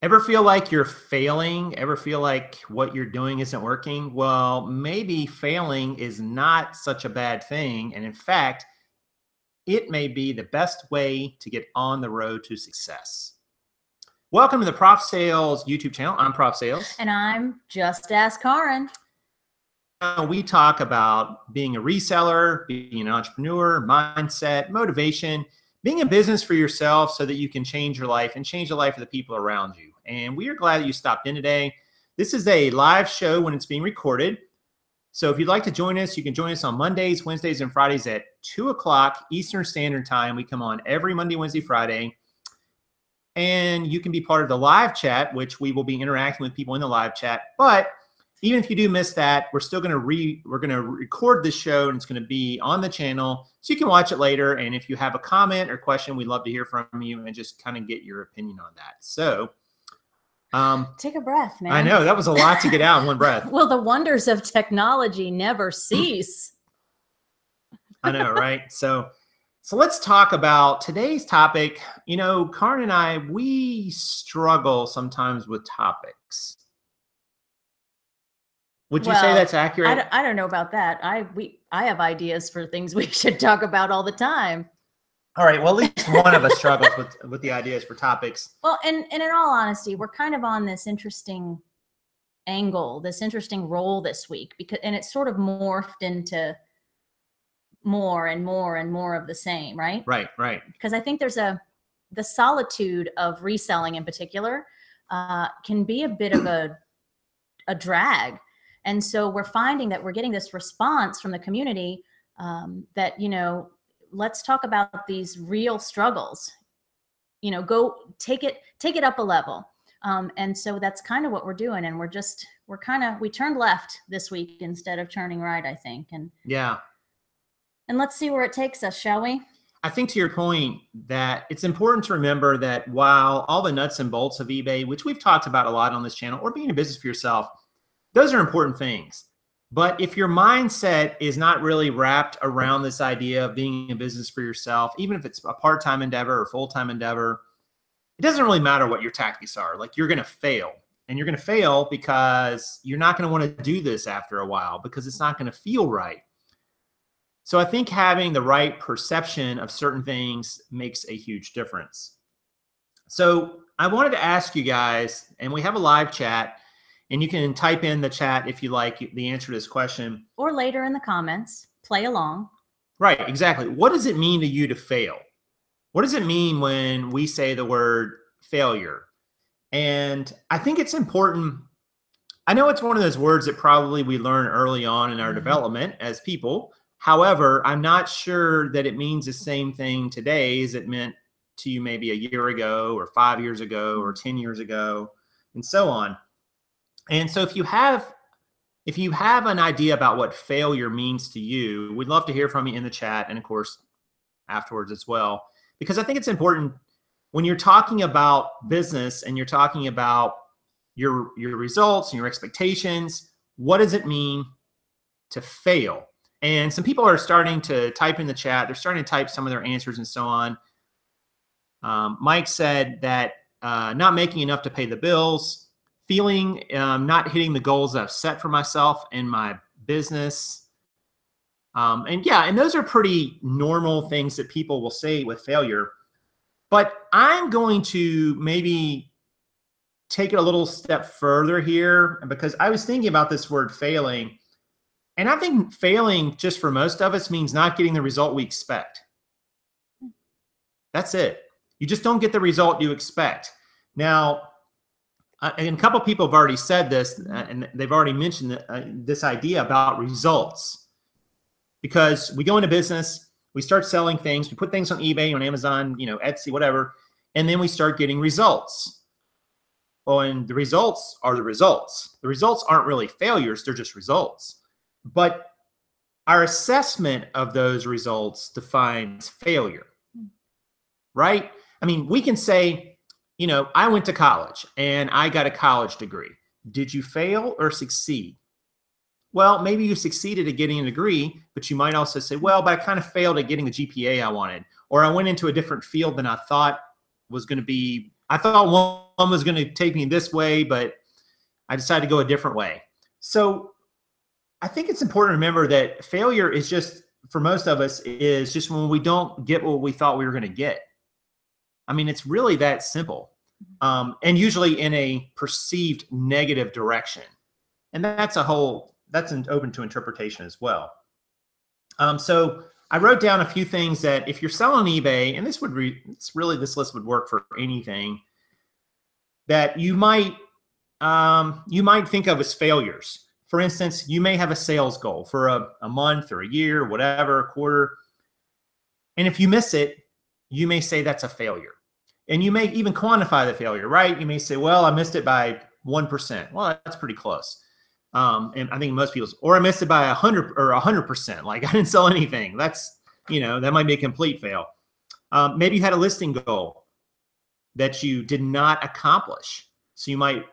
Ever feel like you're failing? Ever feel like what you're doing isn't working? Well, maybe failing is not such a bad thing. And in fact, it may be the best way to get on the road to success. Welcome to the Prof Sales YouTube channel. I'm Prof Sales. And I'm Just Ask Kaaren. We talk about being a reseller, being an entrepreneur, mindset, motivation, being in business for yourself so that you can change your life and change the life of the people around you. And we are glad that you stopped in today. This is a live show when it's being recorded. So if you'd like to join us, you can join us on Mondays, Wednesdays, and Fridays at 2 o'clock Eastern Standard Time. We come on every Monday, Wednesday, Friday. And you can be part of the live chat, which we will be interacting with people in the live chat. But even if you do miss that, we're still going to record this show, and it's going to be on the channel so you can watch it later. And if you have a comment or question, we'd love to hear from you and just kind of get your opinion on that. So take a breath, man. I know that was a lot to get out in one breath. Well, the wonders of technology never cease. I know, right? So let's talk about today's topic. You know, Kaaren and I, we struggle sometimes with topics. Would you say that's accurate? I don't know about that. I have ideas for things we should talk about all the time. All right. Well, at least one of us struggles with the ideas for topics. Well, and in all honesty, we're kind of on this interesting angle, this interesting role this week, and it's sort of morphed into more and more and more of the same, right? Right. Because I think there's the solitude of reselling in particular can be a bit of a drag. And so we're finding that we're getting this response from the community that, you know, let's talk about these real struggles, you know, go take it up a level. And so that's kind of what we're doing. And we turned left this week instead of turning right, I think. And yeah. And let's see where it takes us, shall we? I think to your point that it's important to remember that while all the nuts and bolts of eBay, which we've talked about a lot on this channel, or being in business for yourself, those are important things. But if your mindset is not really wrapped around this idea of being in business for yourself, even if it's a part-time endeavor or full-time endeavor, it doesn't really matter what your tactics are. Like, you're going to fail. And you're going to fail because you're not going to want to do this after a while because it's not going to feel right. So I think having the right perception of certain things makes a huge difference. So I wanted to ask you guys, and we have a live chat, and you can type in the chat if you like the answer to this question. Or later in the comments, play along. Right, exactly. What does it mean to you to fail? What does it mean when we say the word failure? And I think it's important. I know it's one of those words that probably we learn early on in our development as people. However, I'm not sure that it means the same thing today as it meant to you maybe a year ago or 5 years ago or 10 years ago and so on. And so if you have an idea about what failure means to you, we'd love to hear from you in the chat and, of course, afterwards as well, because I think it's important when you're talking about business and you're talking about your results and your expectations. What does it mean to fail? And some people are starting to type in the chat. They're starting to type some of their answers and so on. Mike said that not making enough to pay the bills, feeling not hitting the goals I've set for myself and my business. And those are pretty normal things that people will say with failure. But I'm going to maybe take it a little step further here, because I was thinking about this word failing. And I think failing, just for most of us, means not getting the result we expect. That's it. You just don't get the result you expect. Now, and a couple of people have already said this, and they've already mentioned this idea about results. Because we go into business, we start selling things, we put things on eBay, on Amazon, you know, Etsy, whatever, and then we start getting results. Well, and the results are the results. The results aren't really failures, they're just results. But our assessment of those results defines failure, right? I mean, we can say, you know, I went to college and I got a college degree. Did you fail or succeed? Well, maybe you succeeded at getting a degree, but you might also say, well, but I kind of failed at getting the GPA I wanted, or I went into a different field than I thought was going to be I thought one was going to take me this way, but I decided to go a different way. So I think it's important to remember that failure is just, for most of us, is just when we don't get what we thought we were going to get. I mean, it's really that simple. And usually in a perceived negative direction. And that's open to interpretation as well. So I wrote down a few things that if you're selling on eBay, and this list would work for anything, that you might think of as failures. For instance, you may have a sales goal for a month or a year, whatever, a quarter. And if you miss it, you may say that's a failure. And you may even quantify the failure, right? You may say, well, I missed it by 1%. Well, that's pretty close. And I think most people, or I missed it by 100%. Like I didn't sell anything. That's, that might be a complete fail. Maybe you had a listing goal that you did not accomplish. So you might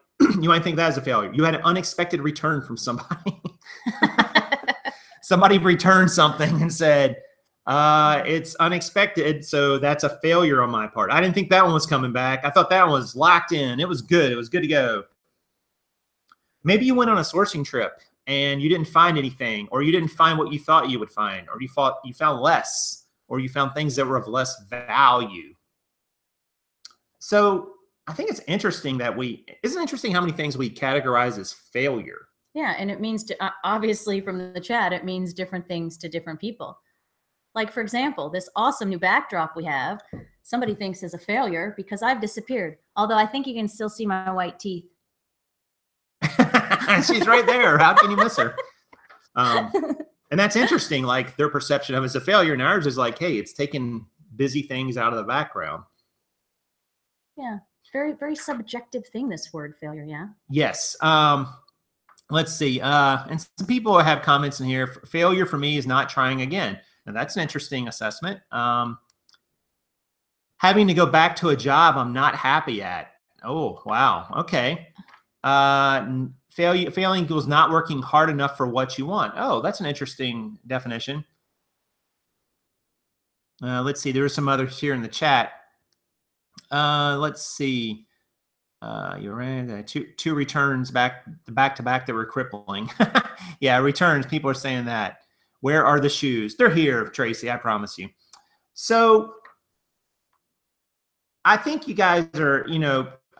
think that is a failure. You had an unexpected return from somebody. Somebody returned something and said, it's unexpected, so that's a failure on my part. I didn't think that one was coming back. I thought that one was locked in. It was good. It was good to go. Maybe you went on a sourcing trip and you didn't find anything, or you didn't find what you thought you would find, or you found less, or you found things that were of less value. So I think it's interesting that isn't it interesting how many things we categorize as failure? Yeah, and it means obviously from the chat, it means different things to different people. Like, for example, this awesome new backdrop we have, somebody thinks is a failure because I've disappeared. Although I think you can still see my white teeth. She's right there. How can you miss her? And that's interesting. Like their perception of it as a failure, and ours is like, hey, it's taking busy things out of the background. Yeah, very, very subjective thing, this word failure, yeah? Yes. Let's see. And some people have comments in here. Failure for me is not trying again. Now, that's an interesting assessment. Having to go back to a job I'm not happy at. Oh, wow. Okay. Failing equals not working hard enough for what you want. Oh, that's an interesting definition. Let's see. There are some others here in the chat. Let's see. You're right. Two returns back to back that were crippling. Yeah, returns. People are saying that. Where are the shoes? They're here, Tracy, I promise you. So I think you guys are,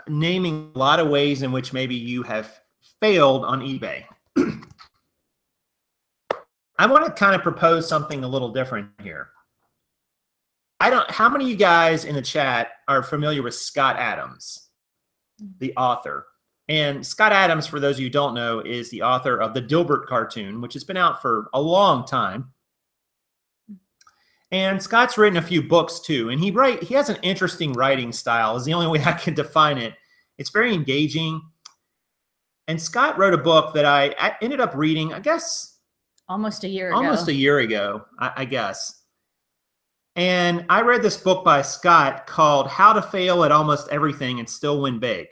naming a lot of ways in which maybe you have failed on eBay. I want to kind of propose something a little different here. How many of you guys in the chat are familiar with Scott Adams, the author? And Scott Adams, for those of you who don't know, is the author of the Dilbert cartoon, which has been out for a long time. And Scott's written a few books too. And he has an interesting writing style, is the only way I can define it. It's very engaging. And Scott wrote a book that I ended up reading, I guess, almost a year ago. Almost a year ago, I guess. And I read this book by Scott called How to Fail at Almost Everything and Still Win Big.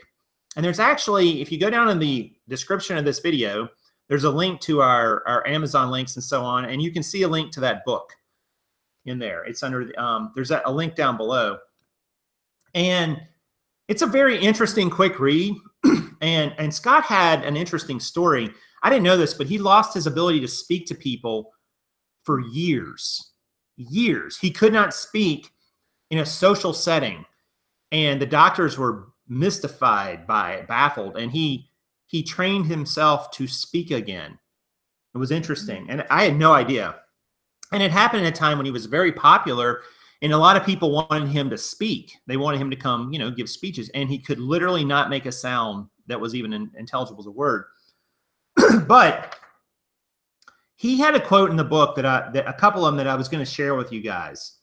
And there's actually, if you go down in the description of this video, there's a link to our Amazon links and so on, and you can see a link to that book in there. It's under there's a link down below. And it's a very interesting, quick read. and Scott had an interesting story. I didn't know this, but he lost his ability to speak to people for years. Years. He could not speak in a social setting. And the doctors were mystified by it, baffled, and he trained himself to speak again. It was interesting, and I had no idea. And it happened at a time when he was very popular, and a lot of people wanted him to speak. They wanted him to come, give speeches, and he could literally not make a sound that was even intelligible as a word. But he had a quote in the book that a couple of them that I was going to share with you guys.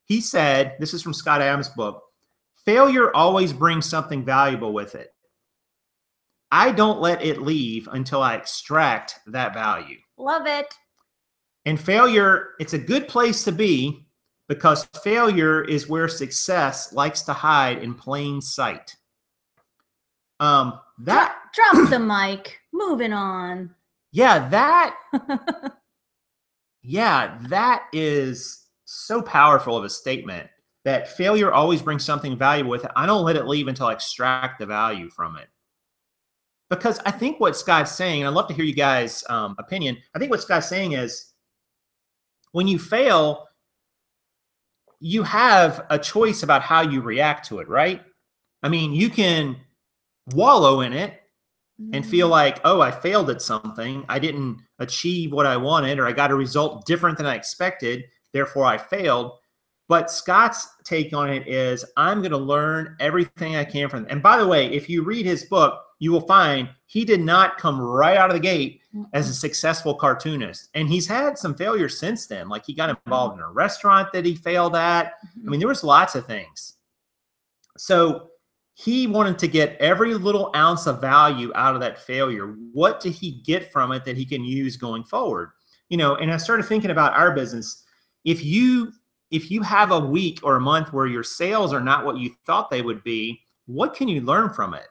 He said, this is from Scott Adams' book, "Failure always brings something valuable with it. I don't let it leave until I extract that value." Love it. And failure, it's a good place to be because failure is where success likes to hide in plain sight. Drop the mic. Moving on. Yeah, that is so powerful of a statement. that failure always brings something valuable with it. I don't let it leave until I extract the value from it. Because I think what Scott's saying, and I'd love to hear you guys' opinion. I think what Scott's saying is when you fail, you have a choice about how you react to it, right? I mean, you can wallow in it and feel like, oh, I failed at something. I didn't achieve what I wanted, or I got a result different than I expected. Therefore, I failed. But Scott's take on it is, I'm going to learn everything I can from it. And by the way, if you read his book, you will find he did not come right out of the gate as a successful cartoonist. And he's had some failures since then. Like he got involved in a restaurant that he failed at. I mean, there was lots of things. So he wanted to get every little ounce of value out of that failure. What did he get from it that he can use going forward? You know, and I started thinking about our business. If you have a week or a month where your sales are not what you thought they would be, what can you learn from it?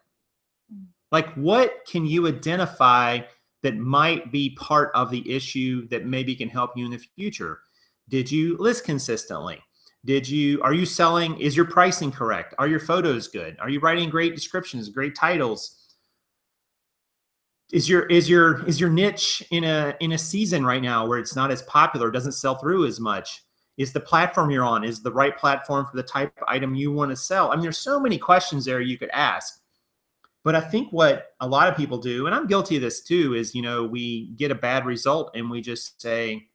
Like, what can you identify that might be part of the issue that maybe can help you in the future? Did you list consistently? Are you selling? Is your pricing correct? Are your photos good? Are you writing great descriptions, great titles? Is your niche in a season right now where it's not as popular, doesn't sell through as much? Is the platform you're on is the right platform for the type of item you want to sell? I mean, there's so many questions there you could ask. But I think what a lot of people do, and I'm guilty of this too, is, you know, we get a bad result and we just say,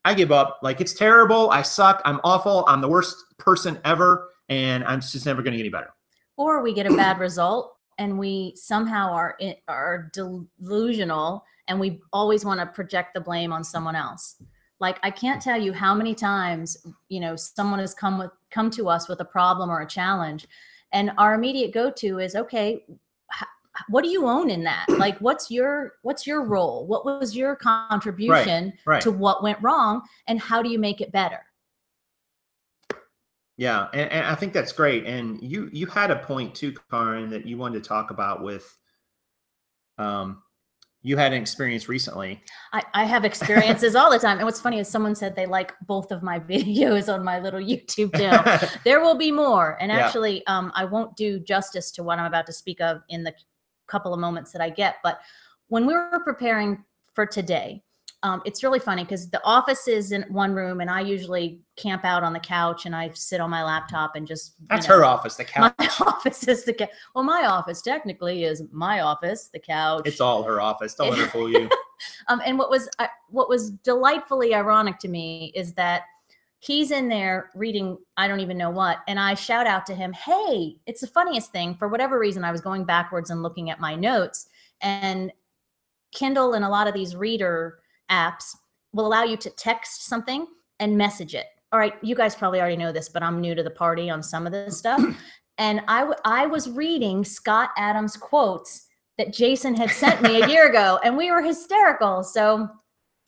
I give up. Like, it's terrible. I suck. I'm awful. I'm the worst person ever. And I'm just never going to get any better. Or we get a bad result and we somehow are delusional and we always want to project the blame on someone else. Like, I can't tell you how many times, you know, someone has come to us with a problem or a challenge, and our immediate go-to is, okay, what do you own in that? Like, what's your role? What was your contribution to what went wrong, and how do you make it better? Yeah, and I think that's great. And you had a point too, Kaaren, that you wanted to talk about with you had an experience recently. I have experiences all the time. And what's funny is someone said they like both of my videos on my little YouTube channel. There will be more. And actually, I won't do justice to what I'm about to speak of in the couple of moments that I get. But when we were preparing for today, it's really funny because the office is in one room and I usually camp out on the couch and I sit on my laptop and just, that's her office, the couch. My office is the couch. Well, my office technically is my office, the couch. It's all her office. Don't let her fool you. And what was delightfully ironic to me is that he's in there reading, I don't even know what, and I shout out to him, hey, it's the funniest thing. For whatever reason, I was going backwards and looking at my notes, and Kindle and a lot of these reader apps will allow you to text something and message it. All right, you guys probably already know this, but I'm new to the party on some of this stuff. And I was reading Scott Adams quotes that Jason had sent me a year ago, and we were hysterical. So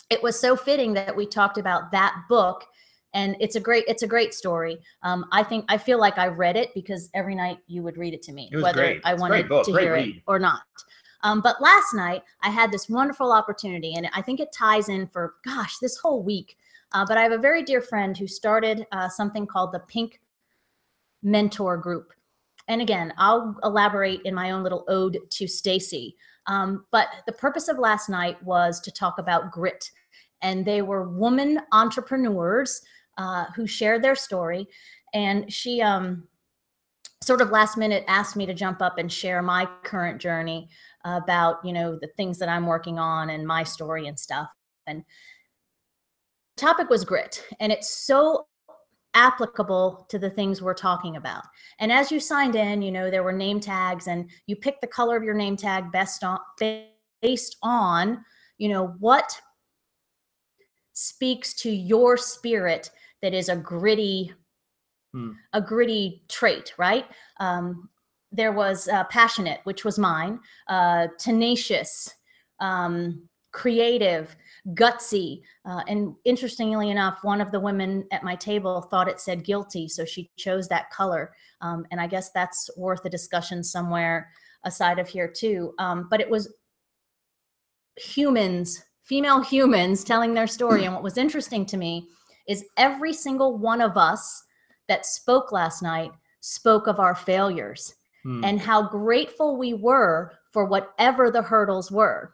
it was so fitting that we talked about that book, and it's a great story. I feel like I read it because every night you would read it to me, whether I wanted to hear it or not. But last night I had this wonderful opportunity, and I think it ties in for, gosh, this whole week. But I have a very dear friend who started something called the Pink Mentor Group. And again, I'll elaborate in my own little ode to Stacy. But the purpose of last night was to talk about grit. And they were woman entrepreneurs who shared their story. And she sort of last minute asked me to jump up and share my current journey about, you know, the things that I'm working on and my story and stuff. And the topic was grit. And it's so applicable to the things we're talking about. And as you signed in, you know, there were name tags, and you picked the color of your name tag based on, you know, what speaks to your spirit that is a gritty trait, right? There was passionate, which was mine, tenacious, creative, gutsy. And interestingly enough, one of the women at my table thought it said guilty, so she chose that color. And I guess that's worth a discussion somewhere aside of here too. But it was female humans telling their story. And what was interesting to me is every single one of us that spoke last night spoke of our failures and how grateful we were for whatever the hurdles were.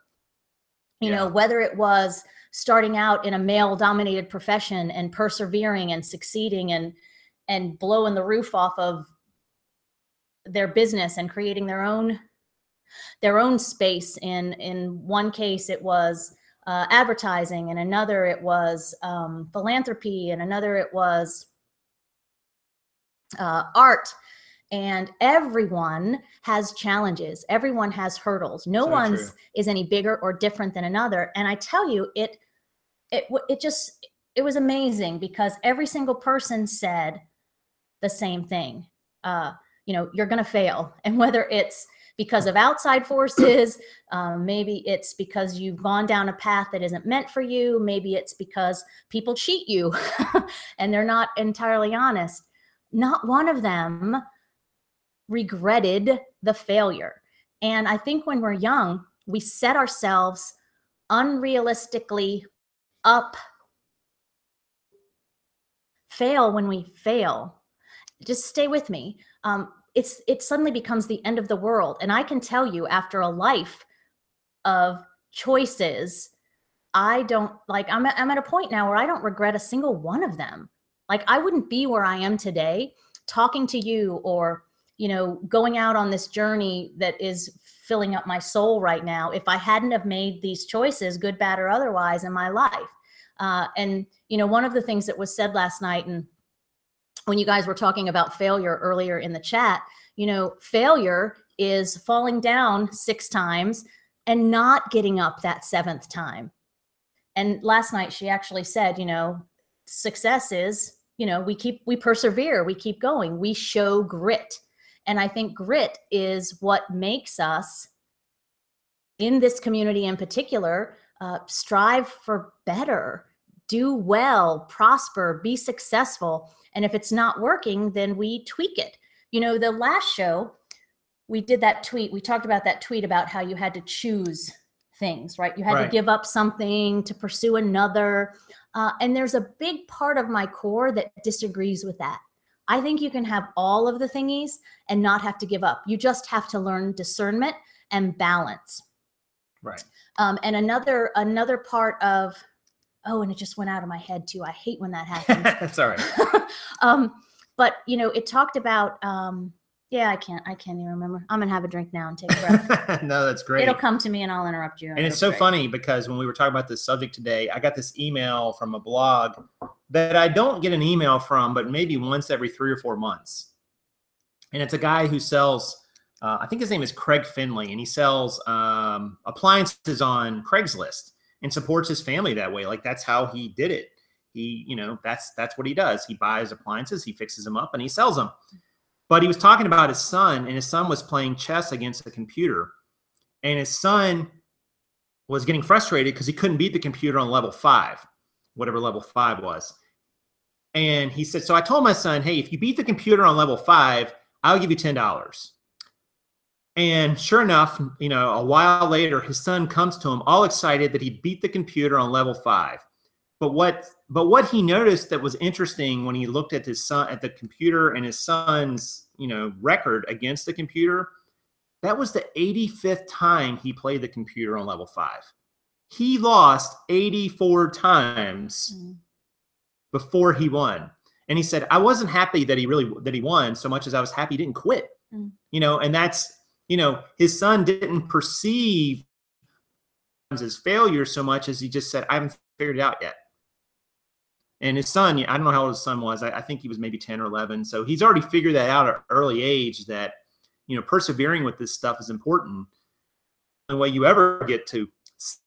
You know, whether it was starting out in a male-dominated profession and persevering and succeeding and blowing the roof off of their business and creating their own space. In one case, it was advertising, and another it was philanthropy, and another it was art. And everyone has challenges. Everyone has hurdles. No one's is any bigger or different than another. And I tell you, it was amazing because every single person said the same thing. You know, you're going to fail. And whether it's because of outside forces, maybe it's because you've gone down a path that isn't meant for you. Maybe it's because people cheat you and they're not entirely honest. Not one of them regretted the failure. And I think when we're young, we set ourselves unrealistically up. Fail when we fail. Just stay with me. It suddenly becomes the end of the world. And I can tell you, after a life of choices, I'm at a point now where I don't regret a single one of them. Like, I wouldn't be where I am today talking to you, or, you know, going out on this journey that is filling up my soul right now, if I hadn't have made these choices, good, bad, or otherwise, in my life. And, you know, one of the things that was said last night, and when you guys were talking about failure earlier in the chat, you know, failure is falling down 6 times and not getting up that 7th time. And last night she actually said, you know, success is, you know, we persevere, we keep going, we show grit. And I think grit is what makes us, in this community in particular, strive for better, do well, prosper, be successful. And if it's not working, then we tweak it. You know, the last show, we did that tweet. We talked about that tweet about how you had to choose things, right? You had to give up something to pursue another. And there's a big part of my core that disagrees with that. I think you can have all of the thingies and not have to give up. You just have to learn discernment and balance. Right. And another part of, oh, and it just went out of my head too. I hate when that happens. That's all right. But, you know, it talked about, yeah, I can't even remember. I'm going to have a drink now and take a breath. No, that's great. It'll come to me and I'll interrupt you. And it's so funny because when we were talking about this subject today, I got this email from a blog that I don't get an email from, but maybe once every 3 or 4 months. And it's a guy who sells, I think his name is Craig Finley, and he sells appliances on Craigslist and supports his family that way. Like, that's how he did it. He, you know, that's what he does. He buys appliances, he fixes them up, and he sells them. But he was talking about his son, and his son was playing chess against the computer. And his son was getting frustrated because he couldn't beat the computer on level 5, whatever level 5 was. And he said, so I told my son, hey, if you beat the computer on level 5, I'll give you $10. And sure enough, you know, a while later, his son comes to him all excited that he beat the computer on level 5. But what he noticed that was interesting when he looked at his son, at the computer, and his son's, you know, record against the computer, that was the 85th time he played the computer on level 5. He lost 84 times before he won. And he said, I wasn't happy that he won so much as I was happy he didn't quit. You know, and that's, you know, his son didn't perceive his failure so much as he just said, I haven't figured it out yet. And his son, I don't know how old his son was. I think he was maybe 10 or 11. So he's already figured that out at an early age, that, you know, persevering with this stuff is important. The way you ever get to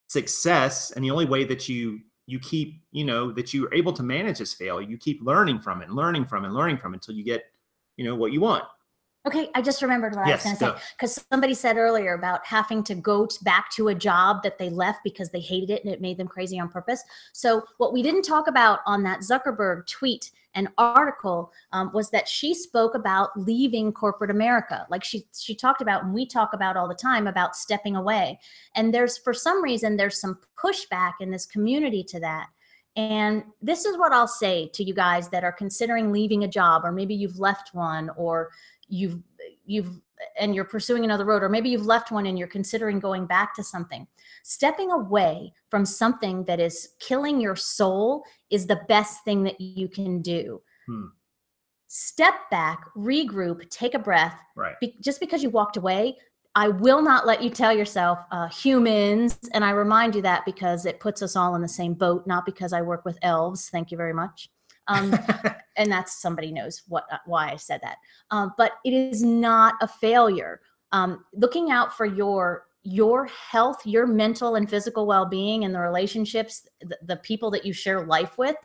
success, and the only way that you keep, you know, that you're able to manage this failure, you keep learning from it and learning from it and learning from it until you get, you know, what you want. Okay, I just remembered what I was going to say, because somebody said earlier about having to go back to a job that they left because they hated it and it made them crazy on purpose. So what we didn't talk about on that Zuckerberg tweet and article was that she spoke about leaving corporate America. Like she talked about, and we talk about all the time, about stepping away. And for some reason, there's some pushback in this community to that. And this is what I'll say to you guys that are considering leaving a job, or maybe you've left one, or and you're pursuing another road, or maybe you've left one and you're considering going back to something. Stepping away from something that is killing your soul is the best thing that you can do. Step back, regroup, take a breath. Right. Just because you walked away, I will not let you tell yourself humans, and I remind you that because it puts us all in the same boat, not because I work with elves. Thank you very much. And that's, somebody knows why I said that. But it is not a failure. Looking out for your health, your mental and physical well-being, and the relationships, the people that you share life with,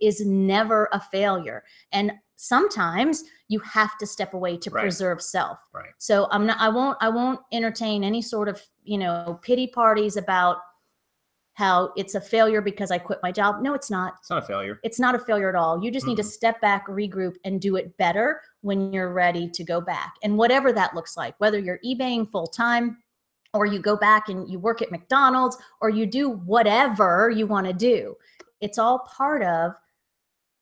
is never a failure. And sometimes you have to step away to preserve self. Right. So I won't entertain any sort of, pity parties about how it's a failure because I quit my job. No, it's not. It's not a failure. It's not a failure at all. You just need to step back, regroup, and do it better when you're ready to go back. And whatever that looks like, whether you're eBaying full time, or you go back and you work at McDonald's, or you do whatever you want to do, it's all part of,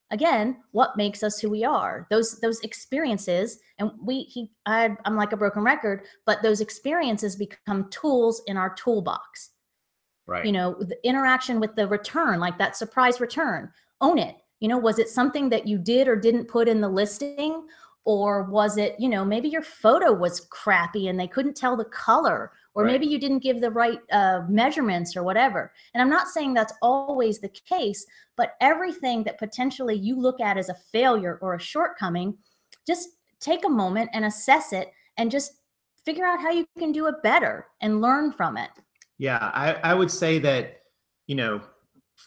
again, what makes us who we are. Those experiences, and I'm like a broken record, but those experiences become tools in our toolbox. Right. The interaction with the return, like that surprise return, own it. Was it something that you did or didn't put in the listing? Or was it, maybe your photo was crappy and they couldn't tell the color, or maybe you didn't give the right measurements or whatever. And I'm not saying that's always the case, but everything that potentially you look at as a failure or a shortcoming, just take a moment and assess it and just figure out how you can do it better and learn from it. Yeah, I would say that,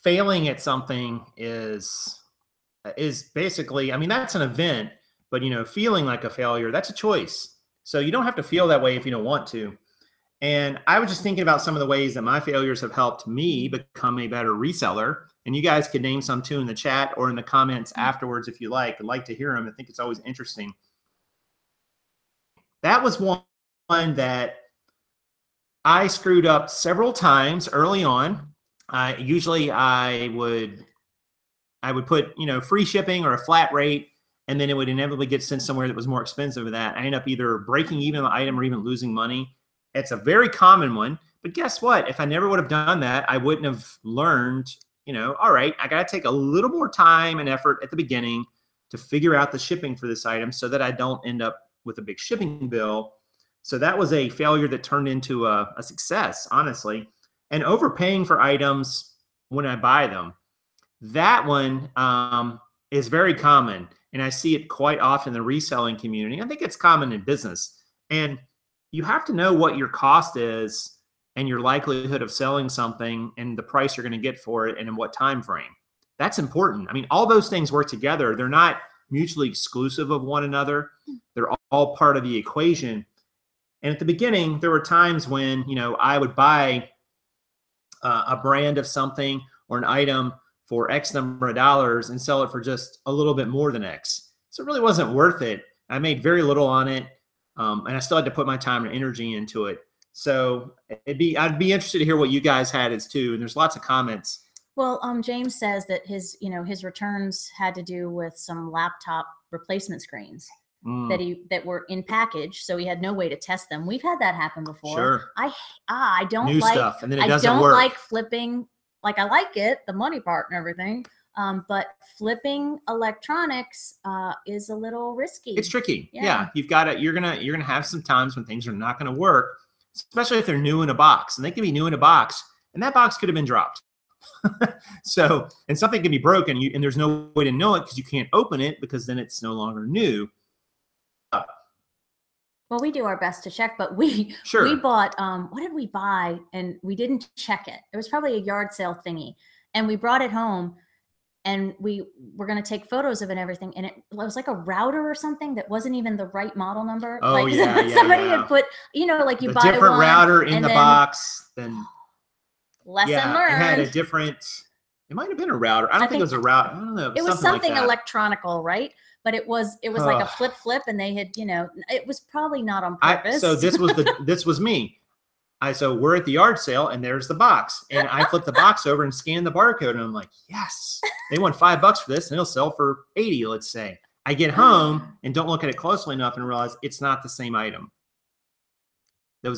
failing at something is basically, I mean, that's an event, but, feeling like a failure, that's a choice. So you don't have to feel that way if you don't want to. And I was just thinking about some of the ways that my failures have helped me become a better reseller. And you guys could name some too in the chat or in the comments afterwards if you like. I'd like to hear them. I think it's always interesting. That was one that I screwed up several times early on. Usually I would put, free shipping or a flat rate, and then it would inevitably get sent somewhere that was more expensive than that. I end up either breaking even the item or even losing money. It's a very common one, but guess what? If I never would have done that, I wouldn't have learned, all right, I got to take a little more time and effort at the beginning to figure out the shipping for this item so that I don't end up with a big shipping bill. So that was a failure that turned into a success, honestly. And overpaying for items when I buy them. That one is very common, and I see it quite often in the reselling community. I think it's common in business. And you have to know what your cost is and your likelihood of selling something and the price you're going to get for it and in what time frame. That's important. I mean, all those things work together. They're not mutually exclusive of one another. They're all part of the equation. And at the beginning, there were times when, I would buy a brand of something or an item for X number of dollars and sell it for just a little bit more than X. So it really wasn't worth it. I made very little on it. And I still had to put my time and energy into it. So I'd be interested to hear what you guys had as too. And there's lots of comments. Well, James says that his returns had to do with some laptop replacement screens that were in package, so he had no way to test them. We've had that happen before. Sure. I don't New like stuff, and then it I doesn't don't work. like flipping. Like, I like it, the money part and everything. But flipping electronics is a little risky. It's tricky. Yeah. You've got to, you're going to have some times when things are not going to work, especially if they're new in a box, and they can be new in a box, and that box could have been dropped. So, and something can be broken and there's no way to know it because you can't open it because then it's no longer new. Well, we do our best to check, but we bought, what did we buy? And we didn't check it. It was probably a yard sale thingy. And we brought it home and we were going to take photos of it and everything. And it was like a router or something that wasn't even the right model number. Oh, like yeah, somebody had put, like you the buy different one router in the box. Then lesson learned. It had a different, it might have been a router. I don't think it was a router. I don't know. It was something like electronical, right? But it was like a flip, and they had, it was probably not on purpose. So this was me. So we're at the yard sale and there's the box, and I flip the box over and scan the barcode, and I'm like, yes, they want $5 for this and it'll sell for 80, let's say. I get home and don't look at it closely enough and realize it's not the same item. It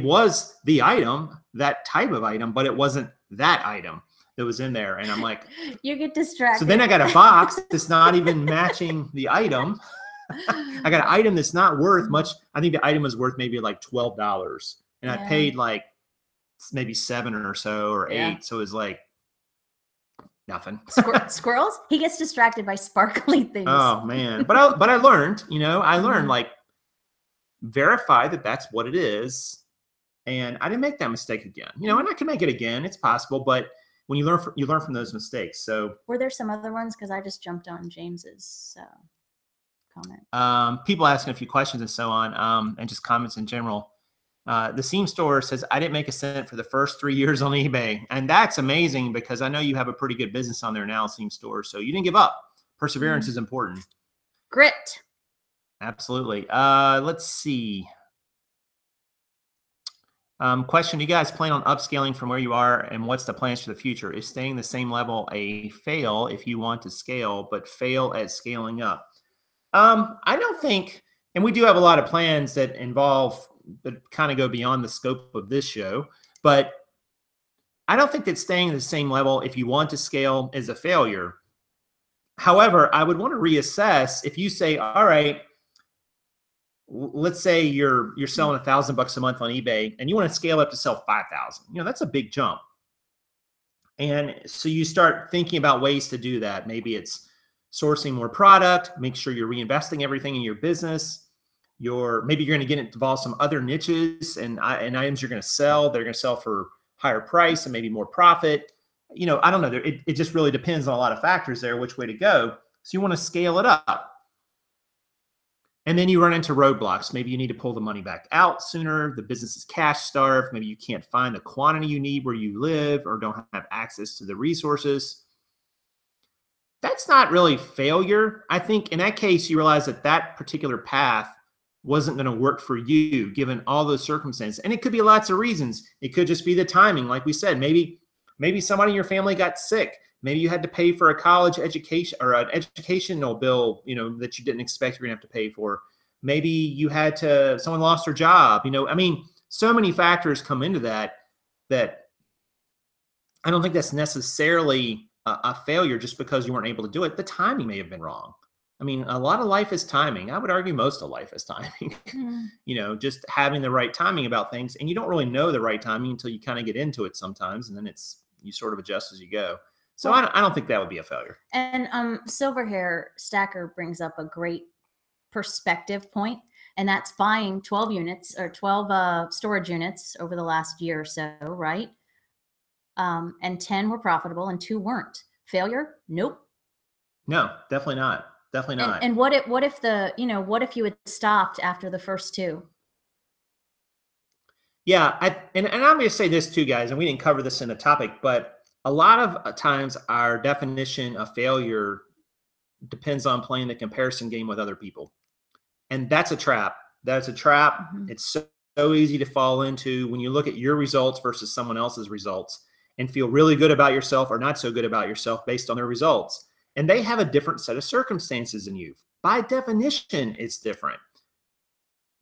was the item, that type of item, but it wasn't that item that was in there. And I'm like, you get distracted. So then I got a box that's not even matching the item. I got an item that's not worth much. I think the item was worth maybe like $12. And I paid like maybe 7 or so or 8. So it was like nothing. Squirrels? He gets distracted by sparkly things. Oh man. But I learned, like verify that that's what it is. And I didn't make that mistake again. And I can make it again. It's possible, but when you learn from those mistakes. So were there some other ones? Because I just jumped on James's comment. People asking a few questions and so on, and just comments in general. The Seam Store says, I didn't make a cent for the first 3 years on eBay. And that's amazing because I know you have a pretty good business on there now, Seam Store. So you didn't give up. Perseverance is important. Grit. Absolutely. Let's see. Question, do you guys plan on upscaling from where you are, and what's the plans for the future? Is staying the same level a fail if you want to scale, but fail at scaling up? I don't think, and we do have a lot of plans that kind of go beyond the scope of this show, but I don't think that staying at the same level if you want to scale is a failure. However, I would want to reassess if you say, all right, let's say you're selling $1,000 a month on eBay and you want to scale up to sell 5,000. That's a big jump. And so you start thinking about ways to do that. Maybe it's sourcing more product, make sure you're reinvesting everything in your business. Maybe you're going to get involved some other niches and items you're going to sell. They're going to sell for higher price and maybe more profit. I don't know. It just really depends on a lot of factors there, which way to go. So you want to scale it up. And then you run into roadblocks. Maybe you need to pull the money back out sooner. The business is cash starved. Maybe you can't find the quantity you need where you live or don't have access to the resources. That's not really failure. I think in that case, you realize that particular path wasn't going to work for you given all those circumstances. And it could be lots of reasons. It could just be the timing. Like we said, maybe somebody in your family got sick. Maybe you had to pay for a college education or an educational bill, that you didn't expect you're going to have to pay for. Maybe someone lost their job. So many factors come into that I don't think that's necessarily a failure just because you weren't able to do it. The timing may have been wrong. A lot of life is timing. I would argue most of life is timing. Just having the right timing about things. And you don't really know the right timing until you kind of get into it sometimes. And then you sort of adjust as you go. So I don't think that would be a failure. And Silverhair Stacker brings up a great perspective point, and that's buying 12 units or 12 storage units over the last year or so, right? And 10 were profitable and 2 weren't. Failure? Nope. No, definitely not. Definitely not. And what if you had stopped after the first 2? Yeah, and I'm going to say this too, guys, and we didn't cover this in the topic, but a lot of times our definition of failure depends on playing the comparison game with other people. And that's a trap. That's a trap. Mm-hmm. It's so easy to fall into when you look at your results versus someone else's results and feel really good about yourself or not so good about yourself based on their results. And they have a different set of circumstances than you. By definition, it's different.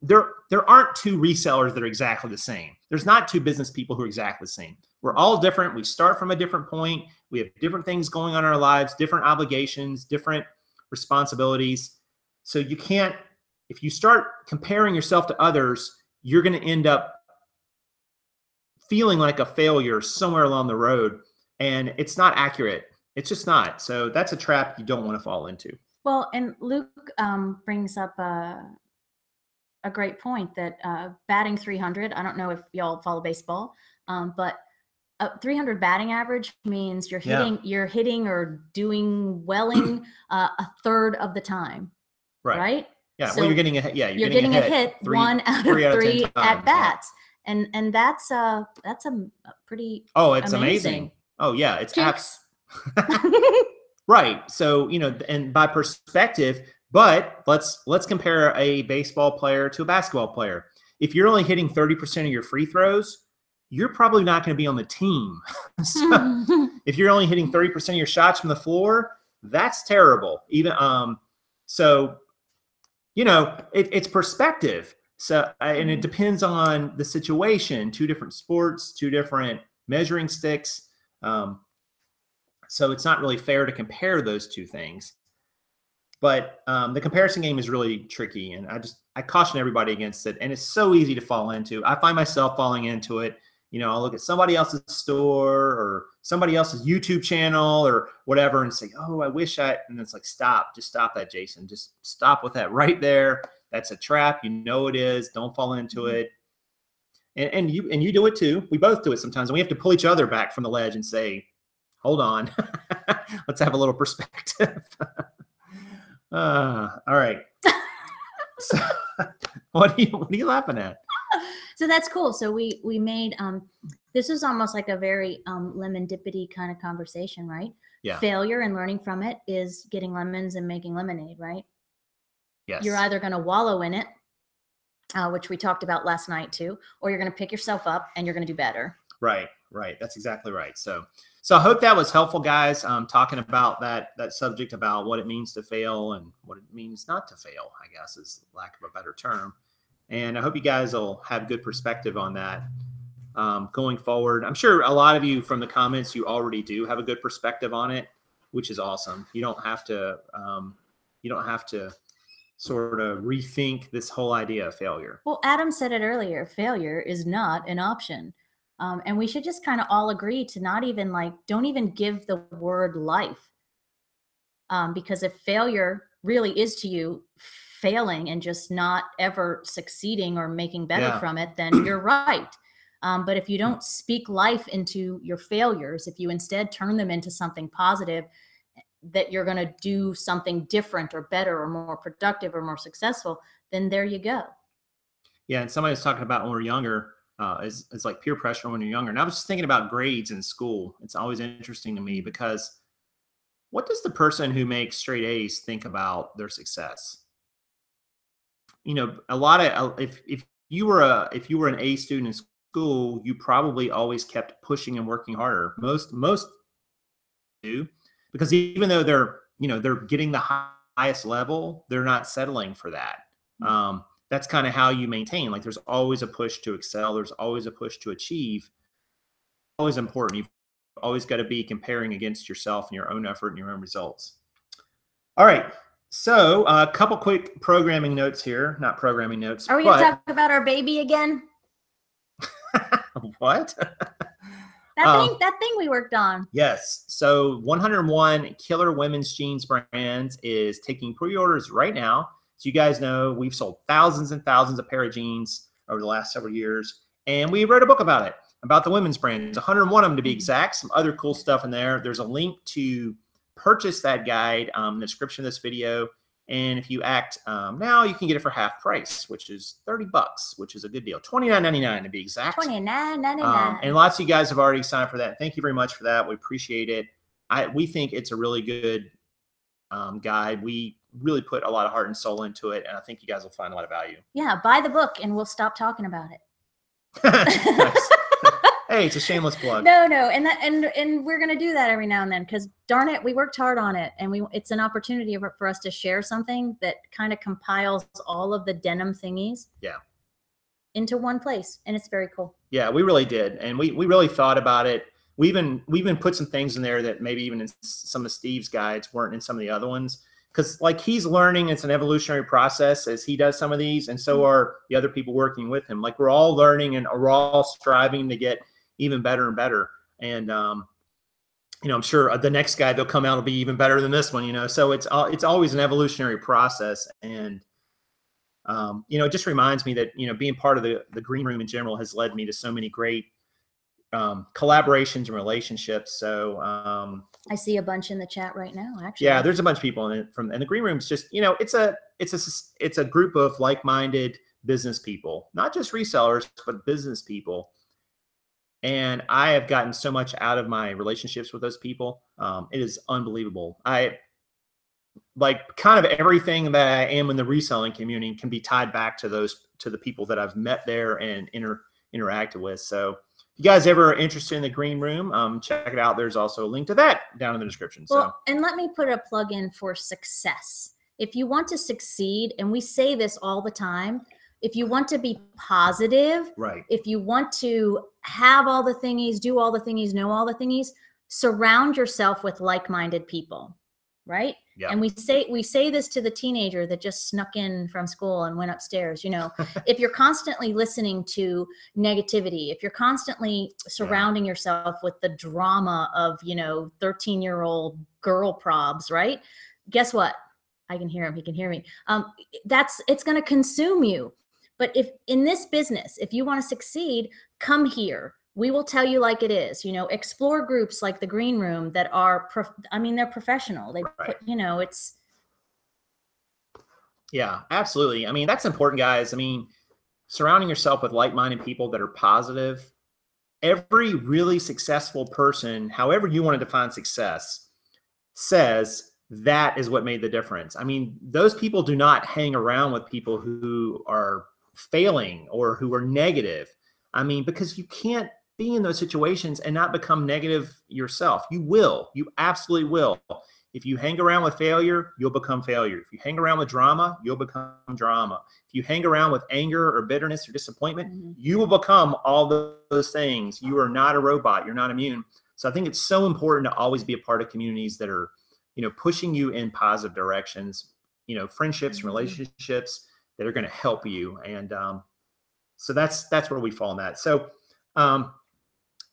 There aren't 2 resellers that are exactly the same. There's not 2 business people who are exactly the same. We're all different. We start from a different point. We have different things going on in our lives, different obligations, different responsibilities. So you can't, if you start comparing yourself to others, you're going to end up feeling like a failure somewhere along the road. And it's not accurate. It's just not. So that's a trap you don't want to fall into. Well, and Luke brings up a great point that batting 300, I don't know if y'all follow baseball, but 300 batting average means you're hitting or doing welling a third of the time. Right? Yeah. So well, you're getting a hit. Yeah. You're getting a hit 1 out of 3 at bats. Yeah. And that's a pretty it's amazing. Oh yeah. It's right. So, and by perspective, but let's compare a baseball player to a basketball player. if you're only hitting 30% of your free throws, you're probably not going to be on the team. So if you're only hitting 30% of your shots from the floor, that's terrible. Even so, you know, it's perspective. So and it depends on the situation. 2 different sports, 2 different measuring sticks. So it's not really fair to compare those 2 things. But the comparison game is really tricky, and I caution everybody against it. And it's so easy to fall into. I find myself falling into it. You know, I'll look at somebody else's store or somebody else's YouTube channel or whatever and say, oh, I wish I, and it's like, stop, just stop that, Jason. Just stop with that right there. That's a trap. You know it is. Don't fall into it. And you do it too. We both do it sometimes. And we have to pull each other back from the ledge and say, hold on, let's have a little perspective. All right. So, what are you laughing at? So that's cool. So we made this is almost like a very lemon dippity kind of conversation, right? Yeah. Failure and learning from it is getting lemons and making lemonade, right? Yes. You're either going to wallow in it, which we talked about last night too, or you're going to pick yourself up and you're going to do better. Right. That's exactly right. So I hope that was helpful, guys. Talking about that subject about what it means to fail and what it means not to fail, I guess is lack of a better term. And I hope you guys will have good perspective on that going forward. I'm sure a lot of you from the comments, you already do have a good perspective on it, which is awesome. You don't have to sort of rethink this whole idea of failure. Well, Adam said it earlier, failure is not an option. And we should just kind of all agree to not even don't even give the word life. Because if failure really is to you failing and just not ever succeeding or making better from it, then you're right. But if you don't speak life into your failures, if you instead turn them into something positive, that you're going to do something different or better or more productive or more successful, then there you go. Yeah. And somebody was talking about when we're younger, it's like peer pressure when you're younger. And I was just thinking about grades in school. It's always interesting to me because what does the person who makes straight A's think about their success? You know, a lot of if you were an A student in school, you probably always kept pushing and working harder. Most do, because even though they're getting the highest level, they're not settling for that. That's kind of how you maintain. Like, there's always a push to excel. There's always a push to achieve. Always important. You've always got to be comparing against yourself and your own effort and your own results. All right. So a couple quick programming notes here. Not programming notes. Are we going to talk about our baby again? What? That thing we worked on. Yes. So 101 Killer Women's Jeans Brands is taking pre-orders right now. So you guys know we've sold thousands and thousands of pair of jeans over the last several years. And we wrote a book about it, about the women's brands, 101 of them to be exact, some other cool stuff in there. There's a link to purchase that guide in the description of this video. And if you act now, you can get it for half price, which is $30, which is a good deal. $29.99 to be exact. $29.99. And lots of you guys have already signed up for that. Thank you very much for that. We appreciate it. We think it's a really good guide. We really put a lot of heart and soul into it, and I think you guys will find a lot of value. Yeah, buy the book, and we'll stop talking about it. Nice. Hey, it's a shameless plug. No, and we're gonna do that every now and then because darn it, we worked hard on it, and it's an opportunity for us to share something that kind of compiles all of the denim thingies. Yeah. Into one place, and it's very cool. Yeah, we really did, and we really thought about it. We even put some things in there that maybe even in some of Steve's guides weren't in some of the other ones. Because like he's learning, it's an evolutionary process as he does some of these, and so are the other people working with him. Like, we're all learning and we're all striving to get even better and better. And I'm sure the next guy they'll come out will be even better than this one. So it's always an evolutionary process, and it just reminds me that being part of the green room in general has led me to so many great collaborations and relationships. So I see a bunch in the chat right now, actually. Yeah, there's a bunch of people in it and the green room's just, it's a group of like-minded business people, not just resellers, but business people. And I have gotten so much out of my relationships with those people. It is unbelievable. like kind of everything that I am in the reselling community can be tied back to the people that I've met there and interacted with. So if you guys ever are interested in the green room, check it out. There's also a link to that down in the description. Well, and let me put a plug in for success. If you want to succeed, and we say this all the time, if you want to be positive, right. If you want to have all the thingies, do all the thingies, know all the thingies, surround yourself with like-minded people, right? Yeah. And we say this to the teenager that just snuck in from school and went upstairs. You know, if you're constantly listening to negativity, if you're constantly surrounding yourself with the drama of, 13-year-old girl probs, right? Guess what? I can hear him. He can hear me. It's going to consume you. But if in this business, if you want to succeed, come here. We will tell you like it is. Explore groups like the Green Room that are, they're professional. They put, it's. Yeah, absolutely. I mean, that's important, guys. I mean, surrounding yourself with like-minded people that are positive. Every really successful person, however you want to define success, says that is what made the difference. I mean, those people do not hang around with people who are failing or who are negative. I mean, because you can't be in those situations and not become negative yourself. You will. You absolutely will. If you hang around with failure, you'll become failure. If you hang around with drama, you'll become drama. If you hang around with anger or bitterness or disappointment, you will become all those things. You are not a robot. You're not immune. So I think it's so important to always be a part of communities that are, pushing you in positive directions, friendships, relationships that are going to help you. And so that's where we fall in that. So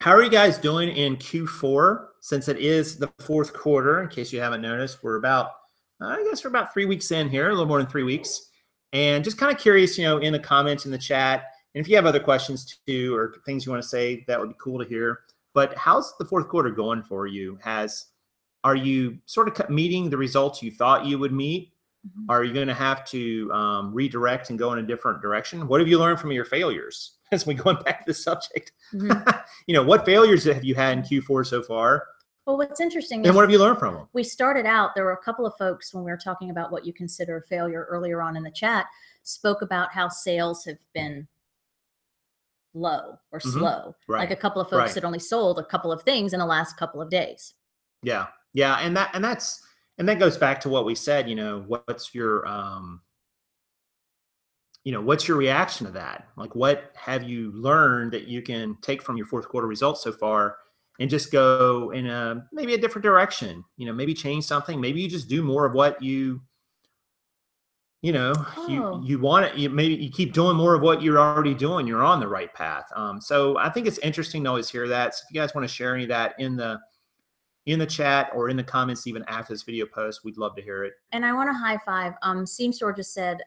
how are you guys doing in Q4? Since it is the fourth quarter, in case you haven't noticed, we're about 3 weeks in here, a little more than 3 weeks. And just kind of curious, in the comments in the chat, and if you have other questions too, or things you want to say, that would be cool to hear. But how's the fourth quarter going for you? Are you sort of meeting the results you thought you would meet? Are you going to have to redirect and go in a different direction? What have you learned from your failures? As we going back to the subject, what failures have you had in Q4 so far? Well, what's interesting and what have you learned from them? We started out, there were a couple of folks when we were talking about what you consider failure earlier on in the chat, spoke about how sales have been low or slow. Right. Like a couple of folks that only sold a couple of things in the last couple of days. Yeah. Yeah. And that goes back to what we said, what's your, what's your reaction to that? Like, what have you learned that you can take from your fourth quarter results so far and just go in maybe a different direction, maybe change something. Maybe you just do more of what you want it. Maybe you keep doing more of what you're already doing. You're on the right path. So I think it's interesting to always hear that. So if you guys want to share any of that in the chat or in the comments, even after this video post, we'd love to hear it. And I want to high five. Seam Store just said,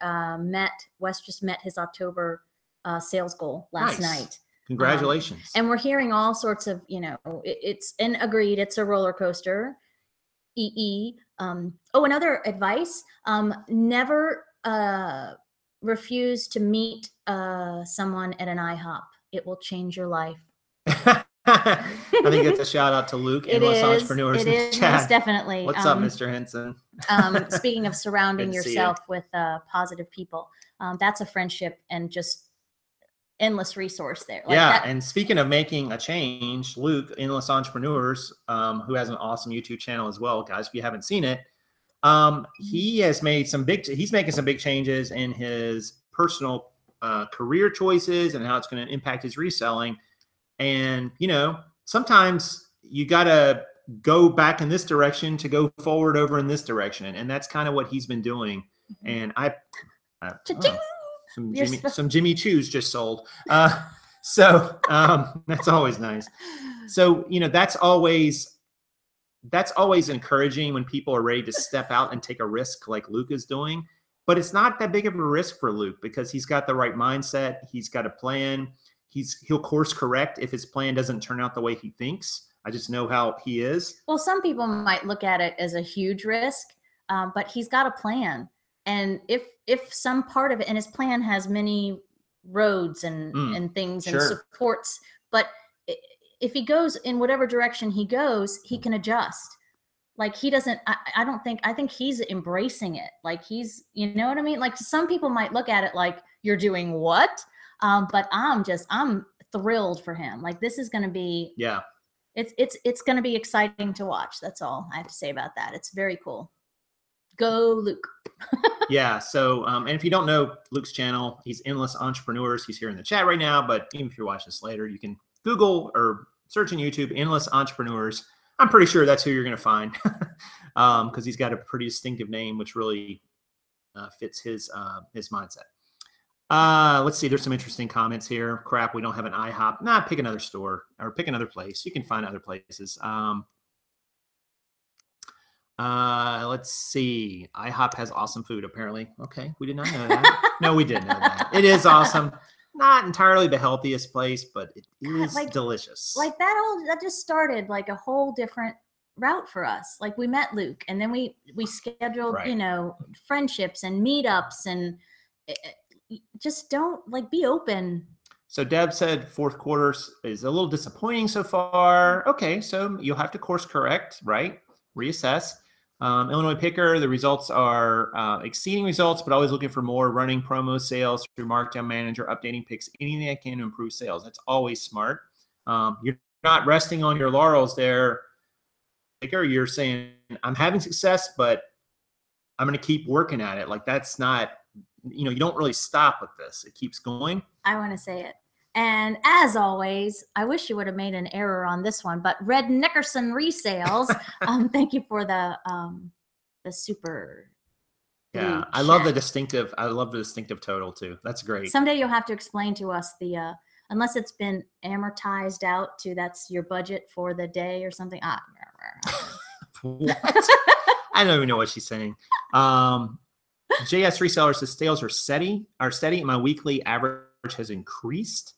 Wes just met his October sales goal last night. Congratulations. And we're hearing all sorts of, agreed, it's a roller coaster. Another advice, never refuse to meet someone at an IHOP. It will change your life. I think it's a shout out to Luke and Endless Entrepreneurs in the chat. Most definitely. What's up, Mr. Henson? Speaking of surrounding yourself with positive people, that's a friendship and just endless resource there. And speaking of making a change, Luke, Endless Entrepreneurs, who has an awesome YouTube channel as well, guys, if you haven't seen it, he's making some big changes in his personal career choices and how it's going to impact his reselling. And, sometimes you got to go back in this direction to go forward over in this direction. And that's kind of what he's been doing. And some Jimmy Choos just sold. So that's always nice. So, that's always encouraging when people are ready to step out and take a risk like Luke is doing. But it's not that big of a risk for Luke because he's got the right mindset. He's got a plan. He'll course correct if his plan doesn't turn out the way he thinks. I just know how he is. Well, some people might look at it as a huge risk, but he's got a plan. And if some part of it, and his plan has many roads and things and supports, but if he goes in whatever direction he goes, he can adjust. like he doesn't, I don't think, I think he's embracing it. Like he's, you know what I mean? Like some people might look at it like you're doing what? But I'm thrilled for him. Like this is going to be, yeah, it's going to be exciting to watch. That's all I have to say about that. It's very cool. Go Luke. yeah. So, and if you don't know Luke's channel, he's Endless Entrepreneurs. He's here in the chat right now, but even if you're watching this later, you can Google or search on YouTube, Endless Entrepreneurs. I'm pretty sure that's who you're going to find because he's got a pretty distinctive name, which really fits his mindset. Let's see. There's some interesting comments here. Crap, we don't have an IHOP. Nah, pick another store or pick another place. You can find other places. Let's see. IHOP has awesome food, apparently. Okay, we did not know that. No, we did know that. It is awesome. Not entirely the healthiest place, but it is delicious. Like that just started like a whole different route for us. Like we met Luke, and then we scheduled, Right. you know, friendships and meetups, and just don't like be open. So Deb said fourth quarter is a little disappointing so far. Okay, so you'll have to course correct, right? Reassess. Illinois Picker, the results are exceeding results, but always looking for more, running promo sales through Markdown Manager, updating picks, anything I can to improve sales. That's always smart. You're not resting on your laurels there. Picker, you're saying, I'm having success, but I'm going to keep working at it. Like that's not, you know, you don't really stop with this. It keeps going. I want to say it. And as always, I wish you would have made an error on this one, but Red Nickerson Resales, thank you for the super. Yeah, I love the distinctive. I love the distinctive total too. That's great. Someday you'll have to explain to us the unless it's been amortized out to that's your budget for the day or something. What? I don't even know what she's saying. JS Reseller says sales are steady. My weekly average has increased.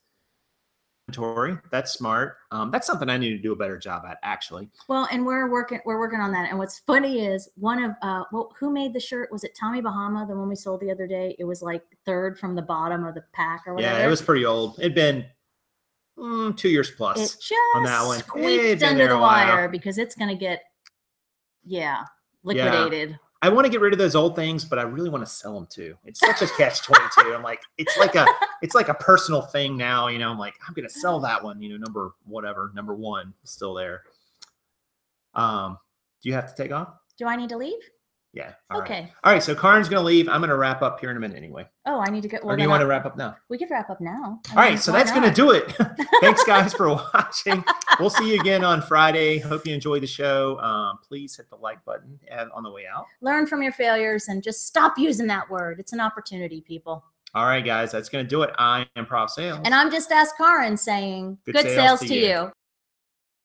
That's smart. That's something I need to do a better job at, actually. Well, and we're working on that. And what's funny is one of who made the shirt? Was it Tommy Bahama, the one we sold the other day? It was like third from the bottom of the pack or whatever. Yeah, it was pretty old. It'd been 2 years plus it just on that one. Squeaked under the wire because it's gonna get liquidated. Yeah. I want to get rid of those old things, but I really want to sell them too. It's such a catch-22. I'm like, it's like a personal thing now. You know, I'm like, I'm gonna sell that one. You know, number 1 is still there. Do you have to take off? Do I need to leave? Yeah. Okay. Right. All right. So Karen's gonna leave. I'm gonna wrap up here in a minute anyway. Oh, I need to get. Well, or do you want to wrap up now? We could wrap up now. All right. So that's gonna do it. Thanks, guys, for watching. We'll see you again on Friday. Hope you enjoyed the show. Please hit the like button on the way out. Learn from your failures and just stop using that word. It's an opportunity, people. All right, guys. That's gonna do it. I am Prof Sales, and I'm Just Ask Kaaren saying good sales to you.